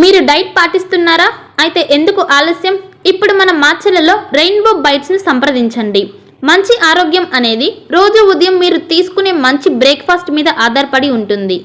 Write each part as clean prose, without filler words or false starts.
మీరు డైట్ పాటిస్తున్నారా? అయితే ఎందుకు ఆలస్యం? ఇప్పుడు మన మాచెలలో రెయిన్బో బైట్స్ని సంప్రదించండి. మంచి ఆరోగ్యం అనేది రోజు ఉదయం మీరు తీసుకునే మంచి బ్రేక్ఫాస్ట్ మీద ఆధారపడి ఉంటుంది.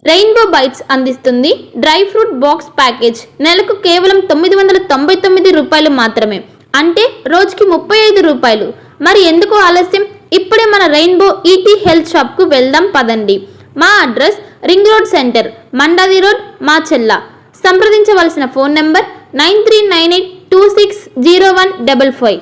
రెయిన్బో బైట్స్ అందిస్తుంది డ్రై ఫ్రూట్ బాక్స్ ప్యాకేజ్. నెలకు కేవలం 999 రూపాయలు మాత్రమే, అంటే రోజుకి 35 రూపాయలు. మరి ఎందుకు ఆలస్యం? ఇప్పుడే మన రెయిన్బో ఈటీ హెల్త్ షాప్కు వెళ్దాం పదండి. మా address ring road centre, Mandadi road, Macherla. సంప్రదించవలసిన ఫోన్ నంబర్ 9398260155.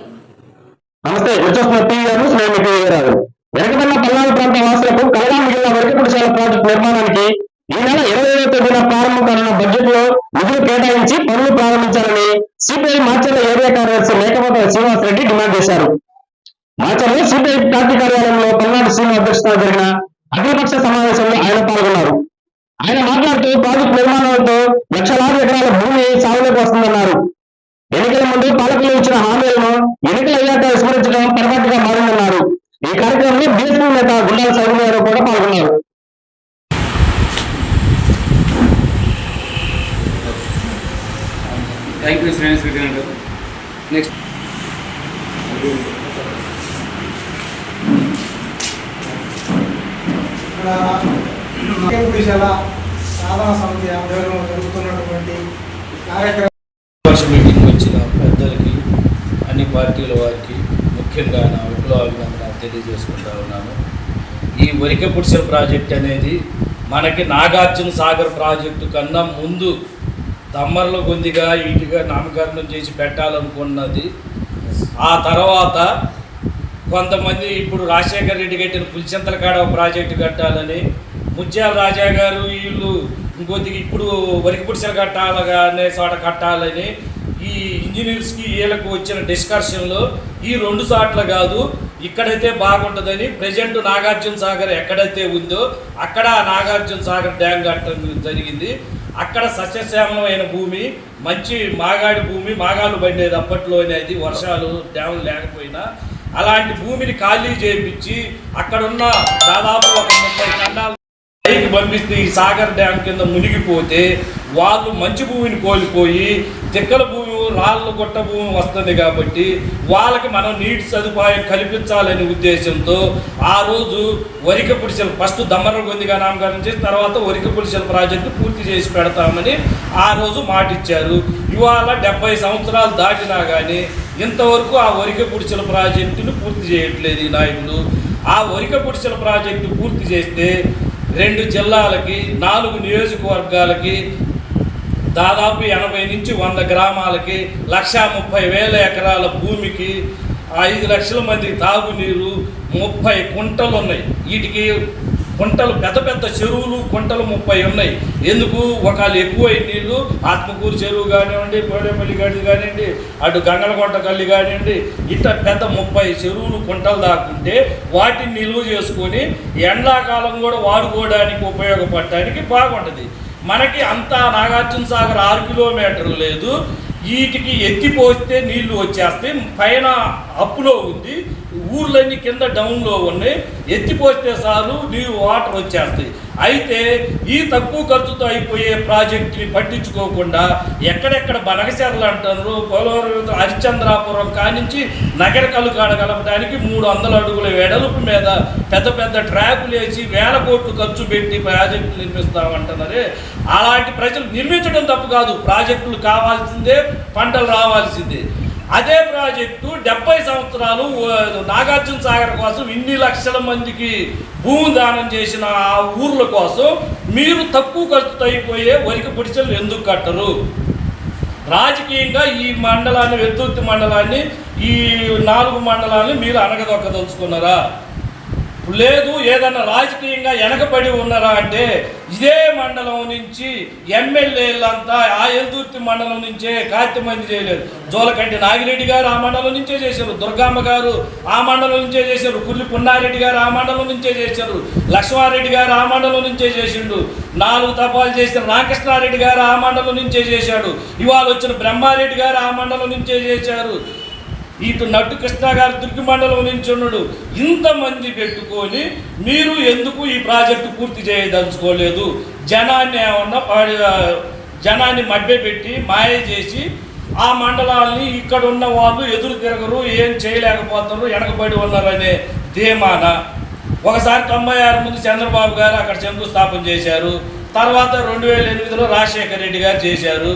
నమస్తే, వచ్చేస్తున్న టీవీ గారు స్నేహితులు గారు. వెనకబడిన పల్నాడు ప్రాంత వాసులకు కలగాం జిల్లా వరకపుడిశాల ప్రాజెక్టు నిర్మాణానికి ఈ నెల 25వ తేదీన ప్రారంభం కానున్న బడ్జెట్ లో నిధులు కేటాయించి పనులు ప్రారంభించాలని సిపిఐ మాచర్ల ఏరియా కార్యదర్శి మేకపాటి శ్రీనివాస్ రెడ్డి డిమాండ్ చేశారు. మాచర్ల సిపిఐ పార్టీ కార్యాలయంలో పల్నాడు సీఎం అధ్యక్షతన జరిగిన అఖిలపక్ష సమావేశంలో ఆయన పాల్గొన్నారు. ఆయన మాట్లాడుతూ ప్రాజెక్టు నిర్మాణాలతో లక్షలాది ఎకరాల భూమి సాగులోకి వస్తుందన్నారు. ఎన్నికల ముందు పాలకులు ఇచ్చిన హామీలను ఎన్నికలు అయ్యాక విస్మరించడం పొరపాటుగా మారిందన్నారు. ఈ కార్యక్రమంలో బీఎస్పీ నేత గుండాల సైదులు గారు కూడా పాల్గొన్నారు. సాధన సమితి ఆధ్వర్యంలో జరుగుతున్నటువంటి కార్యక్రమం మీటింగ్ వచ్చిన పెద్దలకి, అన్ని పార్టీల వారికి ముఖ్యంగా నా విప్లవాభినందన తెలియజేసుకుంటా ఉన్నాను. ఈ వరికపుడిసెల ప్రాజెక్ట్ అనేది మనకి నాగార్జున సాగర్ ప్రాజెక్టు కన్నా ముందు దమ్మర్ల గొందిగా ఇటుగా నామకరణం చేసి పెట్టాలనుకున్నది. ఆ తర్వాత కొంతమంది ఇప్పుడు రాజశేఖర రెడ్డి కట్టిన పులిచింతల కాడ ప్రాజెక్టు కట్టాలని, ముత్యాల రాజా గారు వీళ్ళు ఇంకొద్దిగా ఇప్పుడు వరికపుడిసెల కట్టాలగా అనే చోట కట్టాలని ఈ ఇంజనీర్స్కి వీళ్ళకు వచ్చిన డిస్కషన్లో ఈ 2 చోట్ల కాదు, ఇక్కడైతే బాగుంటుందని ప్రజెంట్ నాగార్జున సాగర్ ఎక్కడైతే ఉందో అక్కడ నాగార్జున సాగర్ డ్యామ్ కట్టడం జరిగింది. అక్కడ సస్యశ్యామలమైన భూమి, మంచి మాగాడి భూమి, మాగాలు పండేది అప్పట్లోనే. అది వర్షాలు డ్యాములు లేకపోయినా అలాంటి భూమిని ఖాళీ చేయించి అక్కడున్న దాదాపు ఒక 30 ఖండాలు పైకి పంపిస్తే ఈ సాగర్ డ్యామ్ కింద మునిగిపోతే వాళ్ళు మంచి భూమిని కోల్పోయి తిక్కల భూమి, రాళ్ళ గుట్ట భూమి వస్తుంది. కాబట్టి వాళ్ళకి మనం నీటి సదుపాయం కల్పించాలనే ఉద్దేశంతో ఆ రోజు వరికపుడిసెల ఫస్ట్ దమ్మర గొందిగా నామకరణం చేసి తర్వాత వరికపుడిసెల ప్రాజెక్టు పూర్తి చేసి పెడతామని ఆ రోజు మాటిచ్చారు. ఇవాళ 70 సంవత్సరాలు దాటినా కానీ ఇంతవరకు ఆ వరికపుడిసెల ప్రాజెక్టును పూర్తి చేయట్లేదు ఈ నాయకులు. ఆ వరికపుడిసెల ప్రాజెక్టు పూర్తి చేస్తే 2 జిల్లాలకి, 4 నియోజకవర్గాలకి, దాదాపు 80 నుంచి 100 గ్రామాలకి, 1,30,000 ఎకరాల భూమికి, 5 లక్షల మంది తాగునీరు, 30 కుంటలు ఉన్నాయి. వీటికి కుంటలు, పెద్ద పెద్ద చెరువులు కుంటలు 30 ఉన్నాయి. ఎందుకు? ఒకళ్ళు ఎక్కువ నీళ్ళు ఆత్మకూరు చెరువు కానివ్వండి, పోడేపల్లి గడి కానివ్వండి, అటు గంగలకొంట కల్లి కానివ్వండి, ఇట్లా పెద్ద 30 చెరువులు కుంటలు దాకుంటే వాటిని నిల్వ చేసుకొని ఎండాకాలం కూడా వాడుకోవడానికి ఉపయోగపడటానికి బాగుంటుంది. మనకి అంతా నాగార్జున సాగర్ 6 కిలోమీటర్లు లేదు. వీటికి ఎత్తిపోస్తే నీళ్లు వచ్చేస్తాయి. పైన అప్పులో ఉంది, ఊర్లన్నీ కింద డౌన్లో ఉన్నాయి. ఎత్తిపోస్తే చాలు నీరు వాటర్ వచ్చేస్తాయి. అయితే ఈ తక్కువ ఖర్చుతో అయిపోయే ప్రాజెక్టుని పట్టించుకోకుండా ఎక్కడెక్కడ బనగచెర్లు అంటారు, పోలవరం హరిశ్చంద్రాపురం కానించి నగర కలుకాడ కలపడానికి 300 అడుగుల వెడల్పు మీద పెద్ద పెద్ద ట్రాకులు వేసి 1000 కోట్లు ఖర్చు పెట్టి ప్రాజెక్టులు నిర్మిస్తామంటున్నారే. అలాంటి ప్రజలు నిర్మించడం తప్పు కాదు, ప్రాజెక్టులు కావాల్సిందే, పంటలు రావాల్సిందే. అదే ప్రాజెక్టు 70 సంవత్సరాలు నాగార్జున సాగర్ కోసం ఇన్ని లక్షల మందికి భూమి దానం చేసిన ఆ ఊర్ల కోసం మీరు తక్కువ ఖర్చుతో అయిపోయే వరికపుడిసెలు ఎందుకు కట్టరు? రాజకీయంగా ఈ మండలాన్ని, వెద్దుర్తి మండలాన్ని, ఈ 4 మండలాన్ని మీరు అనగదొక్కదలుచుకున్నారా? లేదు, ఏదన్నా రాజకీయంగా వెనకబడి ఉన్నారా అంటే ఇదే మండలం నుంచి ఎమ్మెల్యేలంతా ఆ ఎల్దుర్తి మండలం నుంచే మంది చేయలేదు. జోలకంటి నాగిరెడ్డి గారు ఆ మండలం నుంచే చేశారు, దుర్గమ్మ గారు ఆ మండలం నుంచే చేశారు, కుర్లి పున్నారెడ్డి గారు ఆ మండలం నుంచే చేశారు, లక్ష్మారెడ్డి గారు ఆ మండలం నుంచే చేసిండు, 4 తపాలు చేసిన రామకృష్ణారెడ్డి గారు ఆ మండలం నుంచే చేశాడు, ఇవాళ వచ్చిన బ్రహ్మారెడ్డి గారు ఆ మండలం నుంచే చేశారు, ఇటు నట్టు కృష్ణ గారు దుర్గి మండలం నుంచి ఉన్నాడు. ఇంతమంది పెట్టుకొని మీరు ఎందుకు ఈ ప్రాజెక్టు పూర్తి చేయదలుచుకోలేదు? జనాన్ని ఏమన్నా జనాన్ని మభ్యపెట్టి మాయ చేసి ఆ మండలాల్ని ఇక్కడ ఉన్న వాళ్ళు ఎదురు తిరగరు, ఏం చేయలేకపోతున్నారు, వెనకబడి ఉన్నారనే ధీమాన ఒకసారి 96 ముందు చంద్రబాబు గారు అక్కడ శంకుస్థాపన చేశారు. తర్వాత 2008లో రాజశేఖర రెడ్డి గారు చేశారు.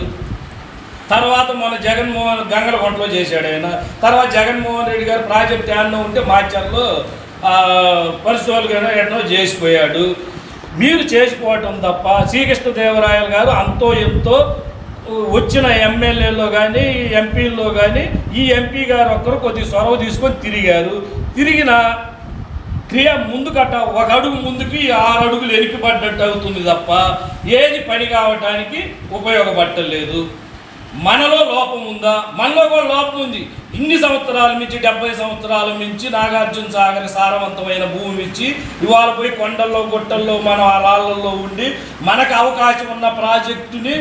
తర్వాత మన జగన్మోహన్ గంగలగుంటలో చేశాడు ఆయన. తర్వాత జగన్మోహన్ రెడ్డి గారు ప్రాజెక్ట్ ఏమన్నా ఉంటే మార్చర్లో పరిశోధన ఎన్నో చేసిపోయాడు. మీరు చేసిపోవటం తప్ప శ్రీకృష్ణదేవరాయలు గారు అంతో ఎంతో వచ్చిన ఎమ్మెల్యేలో కానీ ఎంపీల్లో కానీ ఈ ఎంపీ గారు ఒక్కరు కొద్దిగా చొరవ తీసుకొని తిరిగారు. తిరిగిన క్రియ ముందుకట్ట ఒక అడుగు ముందుకి 6 అడుగులు వెనక్కిపడ్డట్టు అవుతుంది తప్ప ఏది పని కావటానికి ఉపయోగపడలేదు. మనలో లోపం ఉందా? మనలో కూడా లోపం ఉంది. ఇన్ని సంవత్సరాల నుంచి 70 సంవత్సరాల నుంచి నాగార్జున సాగర్ సారవంతమైన భూమి ఇచ్చి ఇవాళ పోయి కొండల్లో గుట్టల్లో మనం ఆ రాళ్ళల్లో ఉండి మనకు అవకాశం ఉన్న ప్రాజెక్టుని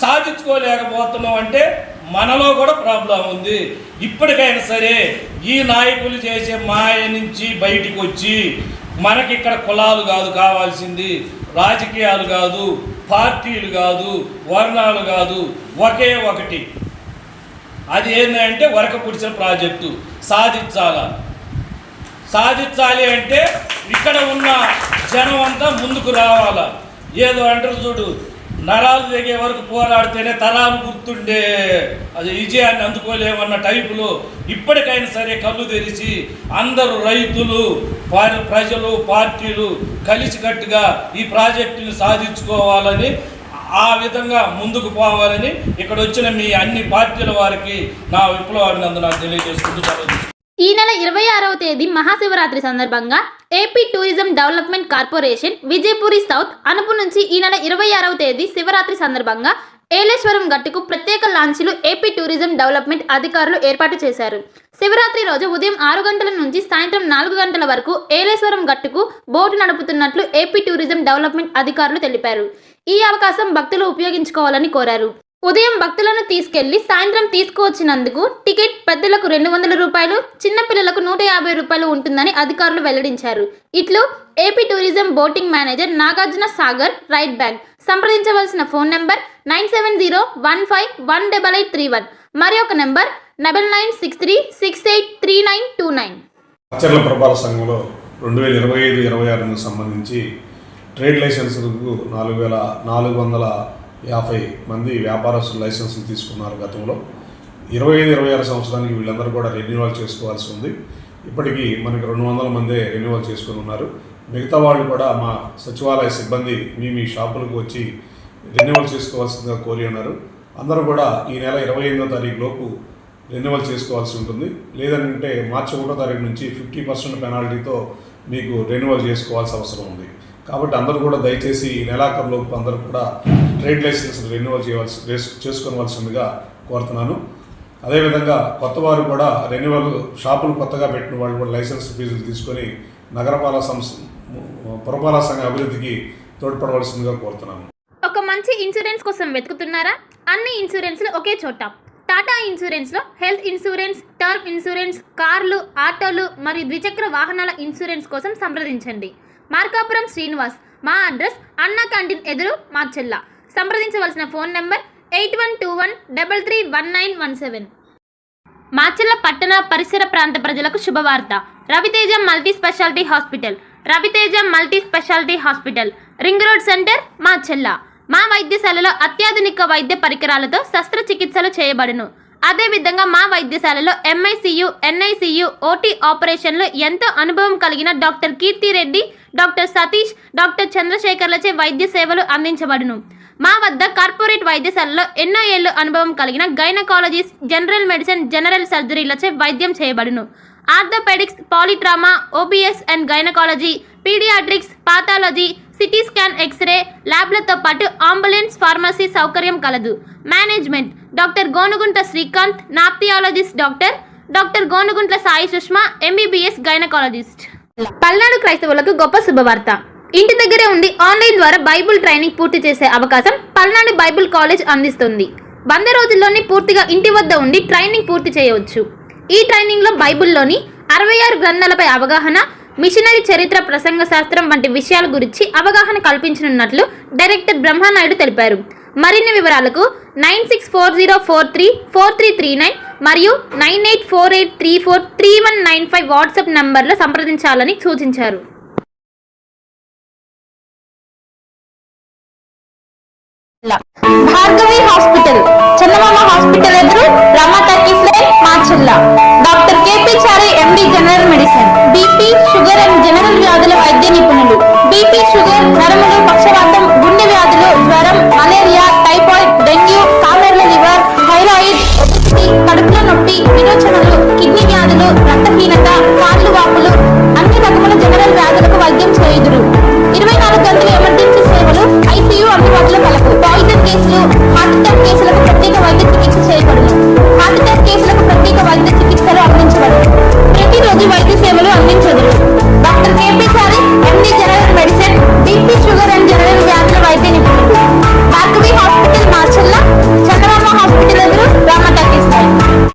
సాధించుకోలేకపోతున్నాం అంటే మనలో కూడా ప్రాబ్లం ఉంది. ఇప్పటికైనా సరే ఈ నాయకులు చేసే మాయ నుంచి బయటికి వచ్చి మనకి ఇక్కడ కులాలు కాదు కావాల్సింది, రాజకీయాలు కాదు, పార్టీలు కాదు, వర్ణాలు కాదు, ఒకే ఒకటి. అది ఏంటంటే వరకపుడిచిన ప్రాజెక్టు సాధించాలి అంటే ఇక్కడ ఉన్న జనం అంతా ముందుకు రావాలా. ఏదో అంటారు చూడు, నరాలు దిగే వరకు పోరాడితేనే తరాలు గుర్తుండే అది విజయాన్ని అందుకోలేమన్న టైపులో ఇప్పటికైనా సరే కళ్ళు తెరిచి అందరూ రైతులు, ప్రజలు, పార్టీలు కలిసికట్టుగా ఈ ప్రాజెక్టుని సాధించుకోవాలని, ఆ విధంగా ముందుకు పోవాలని ఇక్కడ వచ్చిన మీ అన్ని పార్టీల వారికి నా విప్లవాభినందనాలు తెలియజేసుకుంటూ ఈ నెల 26వ తేదీ మహాశివరాత్రి సందర్భంగా AP tourism development corporation Vijayapuri south Anupu నుంచి ఈ నెల 26వ తేదీ శివరాత్రి సందర్భంగా ఏలేశ్వరం గట్టుకు ప్రత్యేక లాంచీలు ఏపీ టూరిజం డెవలప్మెంట్ అధికారులు ఏర్పాటు చేశారు. శివరాత్రి రోజు ఉదయం 6 గంటల నుంచి సాయంత్రం 4 గంటల వరకు ఏలేశ్వరం గట్టుకు బోటు నడుపుతున్నట్లు ఏపీ టూరిజం డెవలప్మెంట్ అధికారులు తెలిపారు. ఈ అవకాశం భక్తులు ఉపయోగించుకోవాలని కోరారు. ఉదయం భక్తులను తీసుకెళ్లి సాయంత్రం తీసుకువచ్చినందుకు టికెట్ పెద్దలకు 200 రూపాయలు, చిన్నపిల్లలకు 150 రూపాయలు ఉంటుందని అధికారులు వెల్లడించారు. ఇట్లు AP tourism boating manager Nagarjuna Sagar right bank. సంప్రదించవలసిన ఫోన్ నెంబర్ 9701518831 మరి ఒక నెంబర్ 9963683929. ఆచరణ ప్రభావ సంఘంలో 2025-26 సంబంధించి ట్రేడ్ లైసెన్సులకు 4450 మంది వ్యాపారస్తులు లైసెన్సులు తీసుకున్నారు. గతంలో 25-26 సంవత్సరానికి వీళ్ళందరూ కూడా రెన్యువల్ చేసుకోవాల్సి ఉంది. ఇప్పటికీ మనకి 200 మందే రెన్యువల్ చేసుకుని ఉన్నారు. మిగతా వాళ్ళు కూడా మా సచివాలయ సిబ్బంది మీ షాపులకు వచ్చి రెన్యువల్ చేసుకోవాల్సిందిగా కోరి ఉన్నారు. అందరూ కూడా ఈ నెల 28వ తారీఖు లోపు రెన్యువల్ చేసుకోవాల్సి ఉంటుంది. లేదంటే మార్చి 1వ తారీఖు నుంచి 50% పెనాల్టీతో మీకు రెన్యువల్ చేసుకోవాల్సిన అవసరం ఉంది. కాబట్టి అందరూ కూడా దయచేసి ఈ నెలాఖరులోపు అందరూ కూడా ట్రేడ్ లైసెన్స్ రెన్యువల్ చేసుకోవాల్సిందిగా కోరుతున్నాను. అదేవిధంగా కొత్త వారు కూడా రెన్యువల్ షాపులు కొత్తగా పెట్టిన వాళ్ళు కూడా లైసెన్స్ ఫీజులు తీసుకొని పురపాలక సంఘ అభివృద్ధికి తోడ్పడవలసిందిగా కోరుతున్నాను. ఒక మంచి ఇన్సూరెన్స్ కోసం వెతుకుతున్నారా? అన్ని ఇన్సూరెన్స్లు ఒకే చోట. టాటా ఇన్సూరెన్స్లో హెల్త్ ఇన్సూరెన్స్, టర్మ్ ఇన్సూరెన్స్, కార్లు, ఆటోలు మరియు ద్విచక్ర వాహనాల ఇన్సూరెన్స్ కోసం సంప్రదించండి. మార్కాపురం శ్రీనివాస్. మా అడ్రస్ అన్నా క్యాంటీన్ ఎదురు మార్చెల్ల. సంప్రదించవలసిన ఫోన్ నెంబర్ 8121331917. మార్చెల్ల పట్టణ పరిసర ప్రాంత ప్రజలకు శుభవార్త. Raviteja multi speciality hospital ring road centre మార్చెల్ల. మా వైద్యశాలలో అత్యాధునిక వైద్య పరికరాలతో శస్త్రచికిత్సలు చేయబడును. అదేవిధంగా మా వైద్యశాలలో MICU, NICU, OT ఆపరేషన్లు ఎంతో అనుభవం కలిగిన doctor Keerthi Reddy, doctor Satish, doctor చంద్రశేఖర్లచే వైద్య సేవలు అందించబడును. మా వద్ద కార్పొరేట్ వైద్యశాలలో ఎన్నో ఏళ్లు అనుభవం కలిగిన గైనకాలజిస్ట్, జనరల్ మెడిసిన్, జనరల్ సర్జరీలచే వైద్యం చేయబడును. Orthopaedics, polytrauma, OBS and gynaecology, paediatrics, pathology, CT scan, x-ray ల్యాబ్లతో పాటు అంబులెన్స్, ఫార్మసీ సౌకర్యం కలదు. Management doctor Gonuguntla Srikanth, nephrologist doctor Gonuguntla Sai Sushma, MBBS gynaecologist. Palnadu క్రైస్తవులకు గొప్ప శుభవార్త. ఇంటి దగ్గరే ఉండి ఆన్లైన్ ద్వారా బైబుల్ ట్రైనింగ్ పూర్తి చేసే అవకాశం పల్నాడు బైబుల్ కాలేజ్ అందిస్తుంది. 100 రోజుల్లోనే పూర్తిగా ఇంటి వద్ద ఉండి ట్రైనింగ్ పూర్తి చేయవచ్చు. ఈ ట్రైనింగ్లో బైబుల్లోని 66 గ్రంథాలపై అవగాహన, మిషనరీ చరిత్ర, ప్రసంగ శాస్త్రం వంటి విషయాల గురించి అవగాహన కల్పించనున్నట్లు డైరెక్టర్ బ్రహ్మానాయుడు తెలిపారు. మరిన్ని వివరాలకు 9640434339 మరియు 9848343195 వాట్సాప్ నంబర్లో సంప్రదించాలని సూచించారు.